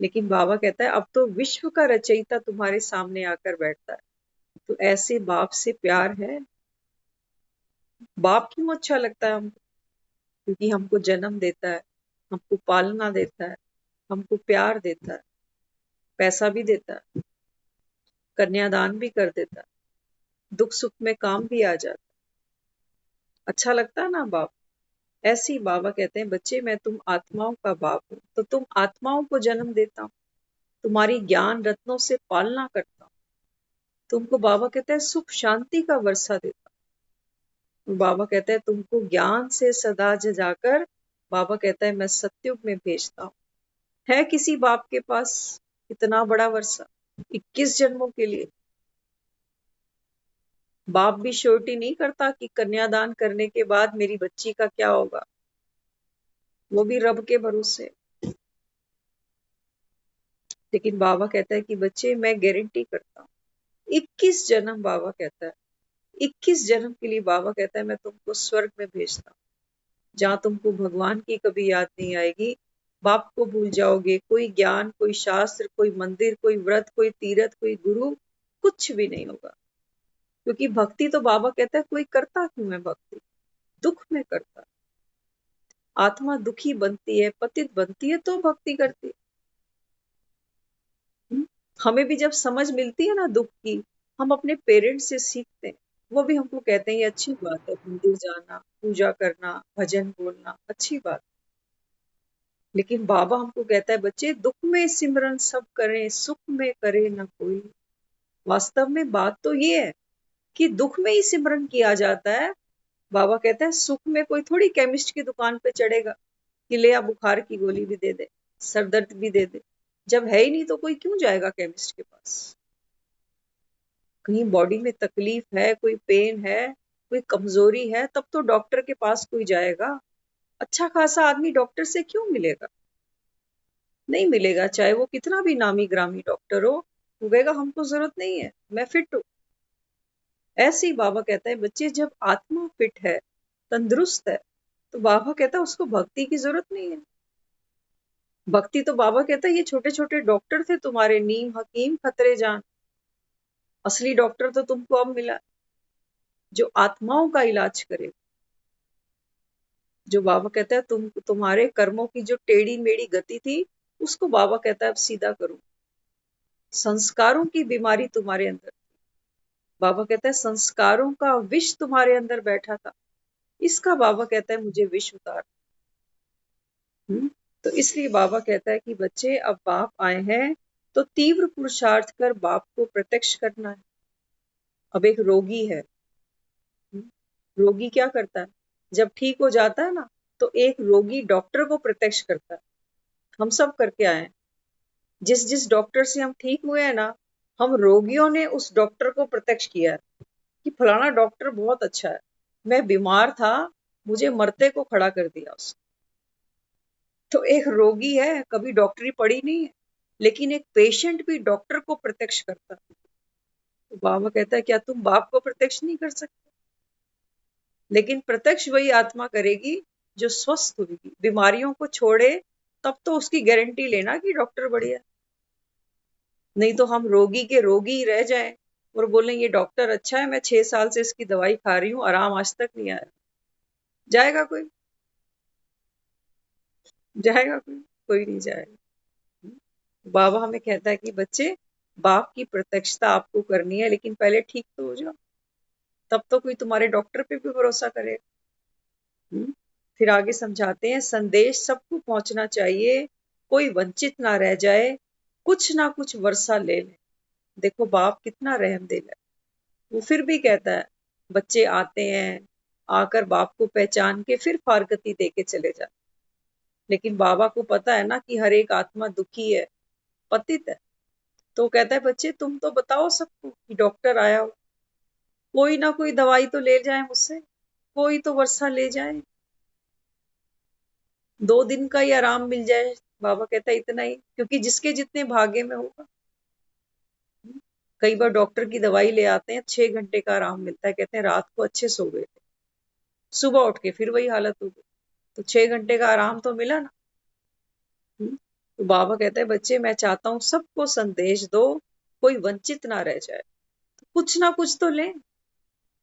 लेकिन बाबा कहता है अब तो विश्व का रचयिता तुम्हारे सामने आकर बैठता है, तो ऐसे बाप से प्यार है। बाप क्यों अच्छा लगता है हमको? क्योंकि हमको जन्म देता है, हमको पालना देता है, हमको प्यार देता है, पैसा भी देता है, कन्यादान भी कर देता है, दुख सुख में काम भी आ जाता है। अच्छा लगता है ना बाप? ऐसे ही बाबा कहते हैं बच्चे मैं तुम आत्माओं का बाप हूँ, तो तुम आत्माओं को जन्म देता हूँ, तुम्हारी ज्ञान रत्नों से पालना करता हूँ, तुमको बाबा कहता है सुख शांति का वर्षा देता हूँ। बाबा कहता है तुमको ज्ञान से सदा जगाकर, बाबा कहता है मैं सत्युग में भेजता हूँ। है किसी बाप के पास इतना बड़ा वर्षा 21 जन्मों के लिए? बाप भी श्योरिटी नहीं करता कि कन्यादान करने के बाद मेरी बच्ची का क्या होगा, वो भी रब के भरोसे। लेकिन बाबा कहता है कि बच्चे मैं गारंटी करता हूँ 21 जन्म, बाबा कहता है 21 जन्म के लिए बाबा कहता है मैं तुमको स्वर्ग में भेजता हूँ, जहां तुमको भगवान की कभी याद नहीं आएगी, बाप को भूल जाओगे, कोई ज्ञान कोई शास्त्र कोई मंदिर कोई व्रत कोई तीर्थ कोई गुरु कुछ भी नहीं होगा। क्योंकि भक्ति तो बाबा कहता है कोई करता क्यों है भक्ति? दुख में करता। आत्मा दुखी बनती है पतित बनती है तो भक्ति करती है। हमें भी जब समझ मिलती है ना दुख की, हम अपने पेरेंट्स से सीखते हैं। वो भी हमको कहते हैं ये अच्छी बात है, मंदिर जाना, पूजा करना, भजन बोलना अच्छी बात। लेकिन बाबा हमको कहता है बच्चे दुख में सिमरन सब करें, सुख में करे न कोई। वास्तव में बात तो ये है कि दुख में ही सिमरन किया जाता है। बाबा कहता है सुख में कोई थोड़ी केमिस्ट की दुकान पे चढ़ेगा कि ले आ बुखार की गोली भी दे दे, सर दर्द भी दे दे। जब है ही नहीं तो कोई क्यों जाएगा केमिस्ट के पास। कहीं बॉडी में तकलीफ है, कोई पेन है, कोई कमजोरी है, तब तो डॉक्टर के पास कोई जाएगा। अच्छा खासा आदमी डॉक्टर से क्यों मिलेगा? नहीं मिलेगा, चाहे वो कितना भी नामी ग्रामी डॉक्टर हो। वो कहेगा हमको जरूरत नहीं है, मैं फिट हूँ। ऐसे ही बाबा कहता है बच्चे जब आत्मा फिट है, तंदुरुस्त है, तो बाबा कहता है उसको भक्ति की जरूरत नहीं है। भक्ति तो बाबा कहता है ये छोटे छोटे डॉक्टर थे तुम्हारे, नीम हकीम खतरे जान। असली डॉक्टर तो तुमको अब मिला, जो आत्माओं का इलाज करे। जो बाबा कहता है तुम्हारे कर्मों की जो टेढ़ी मेढ़ी गति थी, उसको बाबा कहता है अब सीधा करो। संस्कारों की बीमारी तुम्हारे अंदर, बाबा कहता है संस्कारों का विष तुम्हारे अंदर बैठा था, इसका बाबा कहता है मुझे विष उतार। तो इसलिए बाबा कहता है कि बच्चे अब बाप आए हैं तो तीव्र पुरुषार्थ कर बाप को प्रत्यक्ष करना है। अब एक रोगी है, रोगी क्या करता है जब ठीक हो जाता है ना, तो एक रोगी डॉक्टर को प्रत्यक्ष करता है। हम सब करके आए हैं, जिस जिस डॉक्टर से हम ठीक हुए हैं ना, हम रोगियों ने उस डॉक्टर को प्रत्यक्ष किया है कि फलाना डॉक्टर बहुत अच्छा है। मैं बीमार था, मुझे मरते को खड़ा कर दिया उसने। तो एक रोगी है, कभी डॉक्टरी पढ़ी नहीं है, लेकिन एक पेशेंट भी डॉक्टर को प्रत्यक्ष करता है। तो बाबा कहता है क्या तुम बाप को प्रत्यक्ष नहीं कर सकते? लेकिन प्रत्यक्ष वही आत्मा करेगी जो स्वस्थ होगी, बीमारियों को छोड़े, तब तो उसकी गारंटी लेना कि डॉक्टर बढ़िया। नहीं तो हम रोगी के रोगी ही रह जाएं और बोलें ये डॉक्टर अच्छा है, मैं 6 साल से इसकी दवाई खा रही हूँ, आराम आज तक नहीं आया। जाएगा कोई? जाएगा कोई? कोई नहीं जाएगा। बाबा हमें कहता है कि बच्चे बाप की प्रत्यक्षता आपको करनी है, लेकिन पहले ठीक तो हो जाओ, तब तो कोई तुम्हारे डॉक्टर पे भी भरोसा करेगा। फिर आगे समझाते हैं संदेश सबको पहुंचना चाहिए, कोई वंचित ना रह जाए, कुछ ना कुछ वर्षा ले ले। देखो बाप कितना रहम दिल है। वो फिर भी कहता है बच्चे आते हैं, आकर बाप को पहचान के फिर फारकती दे के चले जाते। लेकिन बाबा को पता है ना कि हर एक आत्मा दुखी है, पतित है। तो कहता है बच्चे तुम तो बताओ सबको कि डॉक्टर आया हो, कोई ना कोई दवाई तो ले जाए मुझसे, कोई तो वर्षा ले जाए, 2 दिन का ही आराम मिल जाए। बाबा कहता है इतना ही, क्योंकि जिसके जितने भाग्य में होगा। कई बार डॉक्टर की दवाई ले आते हैं, 6 घंटे का आराम मिलता है, कहते हैं रात को अच्छे सो गए थे, सुबह उठ के फिर वही हालत हो गई। तो 6 घंटे का आराम तो मिला ना। तो बाबा कहते हैं बच्चे मैं चाहता हूँ सबको संदेश दो, कोई वंचित ना रह जाए, तो कुछ ना कुछ तो लें,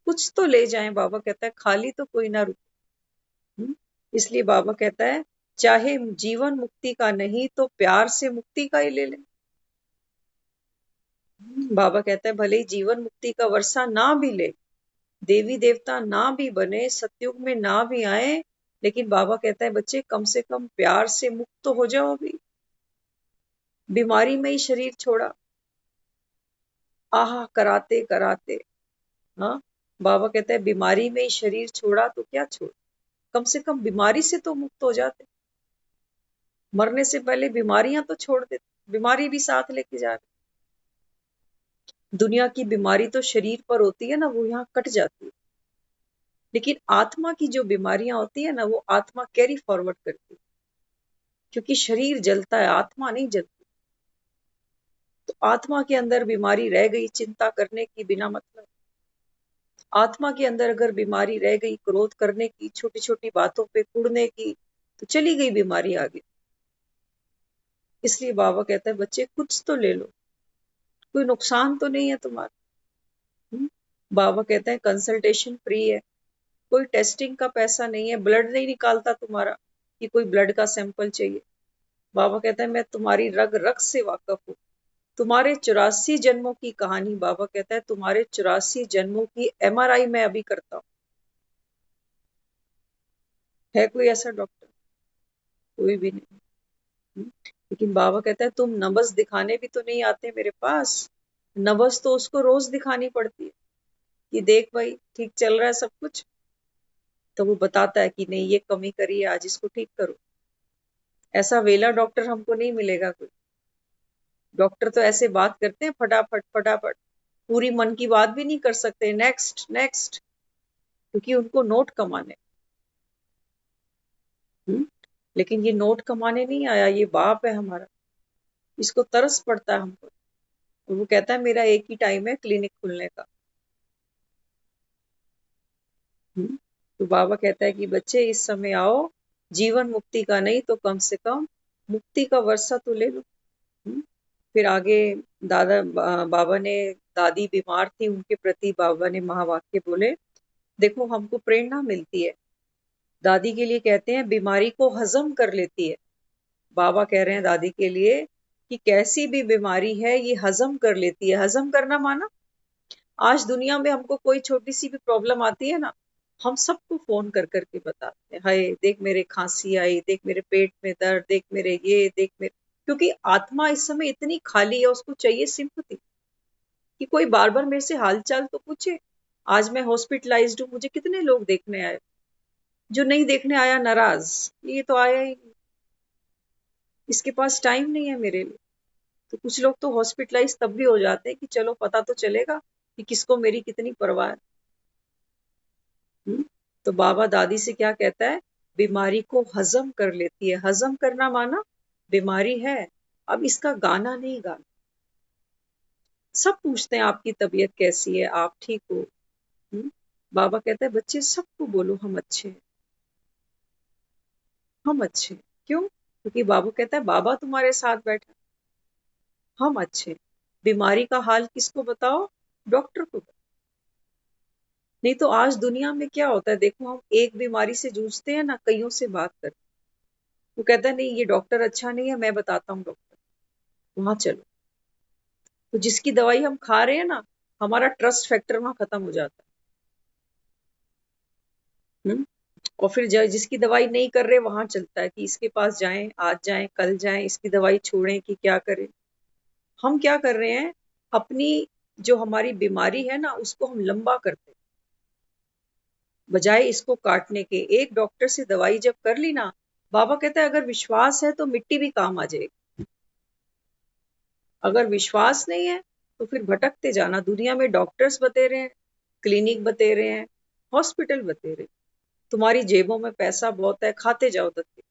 कुछ तो ले जाएं। बाबा कहता है खाली तो कोई ना रुके। इसलिए बाबा कहता है चाहे जीवन मुक्ति का नहीं तो प्यार से मुक्ति का ही ले लें। बाबा कहता है भले ही जीवन मुक्ति का वर्षा ना भी ले, देवी देवता ना भी बने, सतयुग में ना भी आए, लेकिन बाबा कहता है बच्चे कम से कम प्यार से मुक्त तो हो जाओ। अभी बीमारी में ही शरीर छोड़ा, आह कराते कराते। हाँ, बाबा कहता है बीमारी में ही शरीर छोड़ा तो क्या छोड़, कम से कम बीमारी से तो मुक्त हो जाते। मरने से पहले बीमारियां तो छोड़ देते, बीमारी भी साथ लेके जा रहे। दुनिया की बीमारी तो शरीर पर होती है ना, वो यहाँ कट जाती है, लेकिन आत्मा की जो बीमारियां होती है ना, वो आत्मा कैरी फॉरवर्ड करती है, क्योंकि शरीर जलता है, आत्मा नहीं जलती। तो आत्मा के अंदर बीमारी रह गई चिंता करने की बिना मतलब, आत्मा के अंदर अगर बीमारी रह गई क्रोध करने की, छोटी छोटी बातों पे कुड़ने की, तो चली गई बीमारी आगे। इसलिए बाबा कहता है बच्चे कुछ तो ले लो, कोई नुकसान तो नहीं है तुम्हारा। बाबा कहते हैं कंसल्टेशन फ्री है, कोई टेस्टिंग का पैसा नहीं है, ब्लड नहीं निकालता तुम्हारा कि कोई ब्लड का सैंपल चाहिए। बाबा कहता है मैं तुम्हारी रग रग से वाकिफ हूँ, तुम्हारे 84 जन्मों की कहानी, बाबा कहता है तुम्हारे 84 जन्मों की MRI मैं अभी करता हूं। है कोई ऐसा डॉक्टर? कोई भी नहीं। लेकिन बाबा कहता है तुम नब्ज दिखाने भी तो नहीं आते मेरे पास। नब्ज तो उसको रोज दिखानी पड़ती है कि देख भाई ठीक चल रहा है सब कुछ। तो वो बताता है कि नहीं ये कमी करिए, आज इसको ठीक करो। ऐसा वेला डॉक्टर हमको नहीं मिलेगा कोई। डॉक्टर तो ऐसे बात करते हैं फटाफट फटाफट, पूरी मन की बात भी नहीं कर सकते, नेक्स्ट नेक्स्ट, क्योंकि उनको नोट कमाने। लेकिन ये नोट कमाने नहीं आया, ये बाप है हमारा, इसको तरस पड़ता है हमको। और वो कहता है मेरा एक ही टाइम है क्लिनिक खुलने का। तो बाबा कहता है कि बच्चे इस समय आओ, जीवन मुक्ति का नहीं तो कम से कम मुक्ति का वर्षा तो ले लो। फिर आगे बाबा ने, दादी बीमार थी उनके प्रति बाबा ने महावाक्य बोले। देखो हमको प्रेरणा मिलती है। दादी के लिए कहते हैं बीमारी को हजम कर लेती है। बाबा कह रहे हैं दादी के लिए कि कैसी भी बीमारी है ये हजम कर लेती है। हजम करना माना, आज दुनिया में हमको कोई छोटी सी भी प्रॉब्लम आती है ना, हम सबको फोन कर करके बताते हैं, हाय देख मेरे खांसी आई, देख मेरे पेट में दर्द, देख मेरे ये, देख मेरे। क्योंकि आत्मा इस समय इतनी खाली है, उसको चाहिए सिंपैथी, कि कोई बार बार मेरे से हालचाल तो पूछे। आज मैं हॉस्पिटलाइज्ड हूँ, मुझे कितने लोग देखने आए। जो नहीं देखने आया नाराज, ये तो आया ही नहीं, इसके पास टाइम नहीं है मेरे लिए। तो कुछ लोग तो हॉस्पिटलाइज तब भी हो जाते हैं कि चलो पता तो चलेगा कि किसको मेरी कितनी परवाह है। तो बाबा दादी से क्या कहता है, बीमारी को हजम कर लेती है। हजम करना माना बीमारी है, अब इसका गाना नहीं गाना। सब पूछते हैं आपकी तबीयत कैसी है, आप ठीक हो? बाबा कहता है बच्चे सबको बोलो हम अच्छे हैं, हम अच्छे हैं। क्यों? क्योंकि बाबा कहता है बाबा तुम्हारे साथ बैठा, हम अच्छे। बीमारी का हाल किसको बताओ? डॉक्टर को बताओ। नहीं तो आज दुनिया में क्या होता है, देखो हम एक बीमारी से जूझते हैं ना, कईयों से बात करते। वो कहता है नहीं ये डॉक्टर अच्छा नहीं है, मैं बताता हूँ डॉक्टर, वहां चलो। तो जिसकी दवाई हम खा रहे हैं ना, हमारा ट्रस्ट फैक्टर वहां खत्म हो जाता है। और फिर जिसकी दवाई नहीं कर रहे वहां चलता है कि इसके पास जाएं, आज जाएं, कल जाएं, इसकी दवाई छोड़ें कि क्या करें। हम क्या कर रहे हैं, अपनी जो हमारी बीमारी है ना उसको हम लंबा करते हैं, बजाय इसको काटने के। एक डॉक्टर से दवाई जब कर ली ना, बाबा कहता है अगर विश्वास है तो मिट्टी भी काम आ जाएगी। अगर विश्वास नहीं है तो फिर भटकते जाना। दुनिया में डॉक्टर्स बतेरे हैं, क्लिनिक बतेरे हैं, हॉस्पिटल बतेरे। तुम्हारी जेबों में पैसा बहुत है, खाते जाओ धक्के।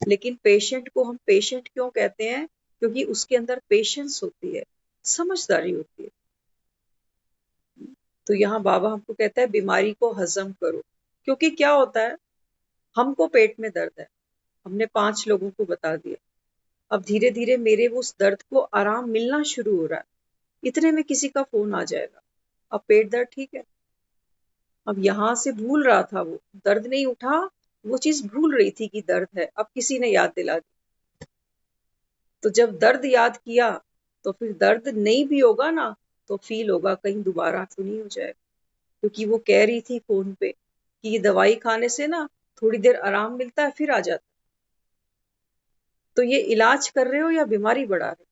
लेकिन पेशेंट को हम पेशेंट क्यों कहते हैं? क्योंकि उसके अंदर पेशेंस होती है, समझदारी होती है। तो यहाँ बाबा हमको कहता है बीमारी को हजम करो। क्योंकि क्या होता है, हमको पेट में दर्द है, हमने 5 लोगों को बता दिया, अब धीरे धीरे मेरे वो उस दर्द को आराम मिलना शुरू हो रहा है। इतने में किसी का फोन आ जाएगा, अब पेट दर्द ठीक है। अब यहां से भूल रहा था, वो दर्द नहीं उठा, वो चीज भूल रही थी कि दर्द है, अब किसी ने याद दिला दी। तो जब दर्द याद किया तो फिर दर्द नहीं भी होगा ना तो फील होगा कहीं दोबारा तो नहीं हो जाएगा। क्योंकि वो कह रही थी फोन पे कि ये दवाई खाने से ना थोड़ी देर आराम मिलता है फिर आ जाता है। तो ये इलाज कर रहे हो या बीमारी बढ़ा रहे हो?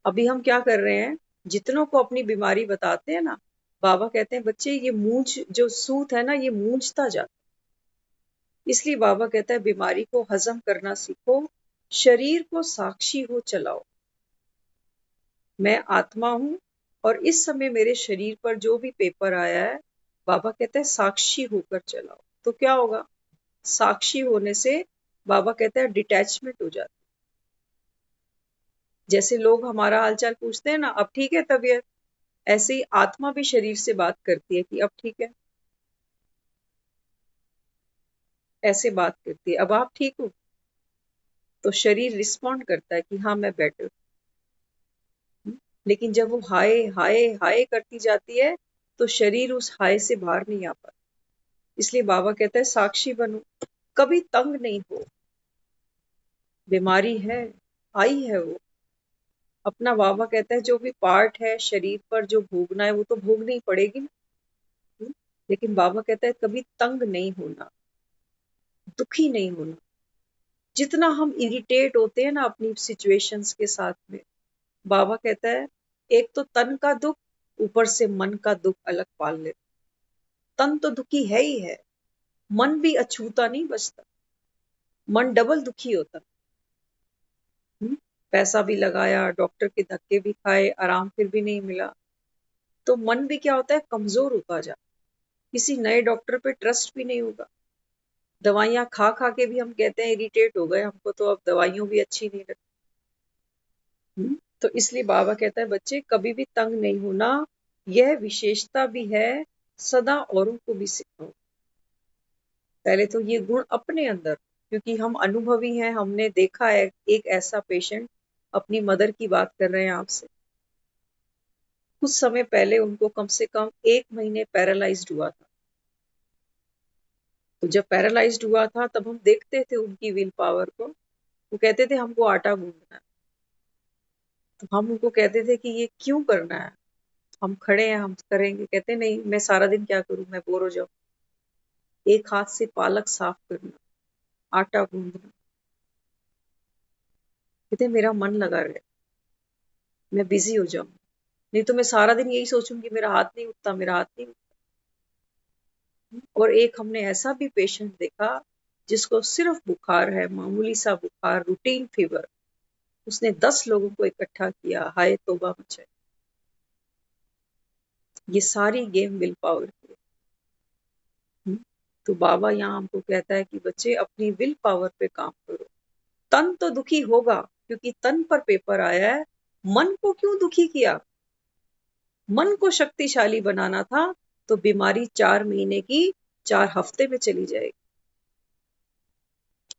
अभी हम क्या कर रहे हैं, जितनों को अपनी बीमारी बताते हैं ना, बाबा कहते हैं बच्चे ये मूंछ जो सूत है ना ये मूंझता जाता है। इसलिए बाबा कहता है बीमारी को हजम करना सीखो, शरीर को साक्षी हो चलाओ। मैं आत्मा हूं और इस समय मेरे शरीर पर जो भी पेपर आया है, बाबा कहते हैं साक्षी होकर चलाओ। तो क्या होगा, साक्षी होने से बाबा कहते हैं डिटैचमेंट हो जाती। जैसे लोग हमारा हालचाल पूछते हैं ना, अब ठीक है तबीयत, ऐसे ही आत्मा भी शरीर से बात करती है कि अब ठीक है, ऐसे बात करती है, अब आप ठीक हो। तो शरीर रिस्पॉन्ड करता है कि हाँ मैं बेटर। लेकिन जब वो हाय हाय हाय करती जाती है तो शरीर उस हाय से बाहर नहीं आ पाता। इसलिए बाबा कहता है साक्षी बनो, कभी तंग नहीं हो। बीमारी है, आई है वो। अपना बाबा कहता है जो भी पार्ट है शरीर पर जो भोगना है वो तो भोगनी ही पड़ेगी ना। हम्म? लेकिन बाबा कहता है कभी तंग नहीं होना, दुखी नहीं होना। जितना हम इरिटेट होते हैं ना अपनी सिचुएशंस के साथ में, बाबा कहता है एक तो तन का दुख, ऊपर से मन का दुख अलग पाल ले। तन तो दुखी है ही है, मन भी अछूता नहीं बचता, मन डबल दुखी होता। पैसा भी लगाया, डॉक्टर के धक्के भी खाए, आराम फिर भी नहीं मिला, तो मन भी क्या होता है, कमजोर होता जा। किसी नए डॉक्टर पे ट्रस्ट भी नहीं होगा। दवाइयां खा खा के भी हम कहते हैं इरिटेट हो गए हमको, तो अब दवाइयों भी अच्छी नहीं लगती। तो इसलिए बाबा कहता है बच्चे कभी भी तंग नहीं होना, यह विशेषता भी है, सदा औरों को भी सिखाओ। पहले तो ये गुण अपने अंदर, क्योंकि हम अनुभवी हैं, हमने देखा है एक ऐसा पेशेंट, अपनी मदर की बात कर रहे हैं आपसे। कुछ समय पहले उनको कम से कम 1 महीने पैरालाइज्ड हुआ था। तो जब पैरालाइज्ड हुआ था तब हम देखते थे उनकी विल पावर को। वो कहते थे हमको आटा गूंदना है, तो हम उनको कहते थे कि ये क्यों करना है, हम खड़े हैं हम करेंगे। कहते नहीं, मैं सारा दिन क्या करूं, मैं बोर हो जाऊं। एक हाथ से पालक साफ करना, आटा गूंदना, कहते मेरा मन लगा रहे, मैं बिजी हो जाऊं, नहीं तो मैं सारा दिन यही सोचूंगी मेरा हाथ नहीं उठता, मेरा हाथ नहीं उठता। और एक हमने ऐसा भी पेशेंट देखा जिसको सिर्फ बुखार है, मामूली सा बुखार, रूटीन फीवर, उसने 10 लोगों को इकट्ठा किया, हाय तौबा मचाई। ये सारी गेम विल पावर की है। तो बाबा यहाँ हमको कहता है कि बच्चे अपनी विल पावर पे काम करो। तन तो दुखी होगा, क्योंकि तन पर पेपर आया है। मन को क्यों दुखी किया, मन को शक्तिशाली बनाना था, तो बीमारी 4 महीने की 4 हफ्ते में चली जाएगी।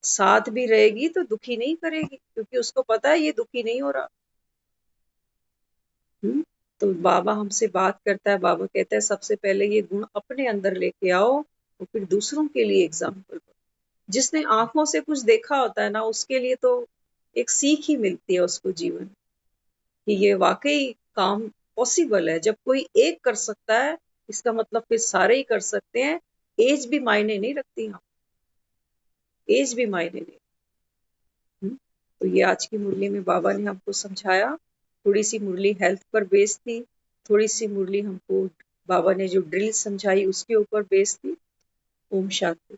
साथ भी रहेगी तो दुखी नहीं करेगी, क्योंकि उसको पता है ये दुखी नहीं हो रहा। तो बाबा हमसे बात करता है, बाबा कहता है सबसे पहले ये गुण अपने अंदर लेके आओ, और फिर दूसरों के लिए एग्जाम्पल बनो। जिसने आंखों से कुछ देखा होता है ना, उसके लिए तो एक सीख ही मिलती है उसको जीवन, कि ये वाकई काम पॉसिबल है। जब कोई एक कर सकता है, इसका मतलब फिर सारे ही कर सकते हैं। एज भी मायने नहीं रखती, हाँ, एज भी मायने नहीं। तो ये आज की मुरली में बाबा ने हमको समझाया। थोड़ी सी मुरली हेल्थ पर बेस्ड थी, थोड़ी सी मुरली हमको बाबा ने जो ड्रिल समझाई उसके ऊपर बेस्ड थी। ओम शांति।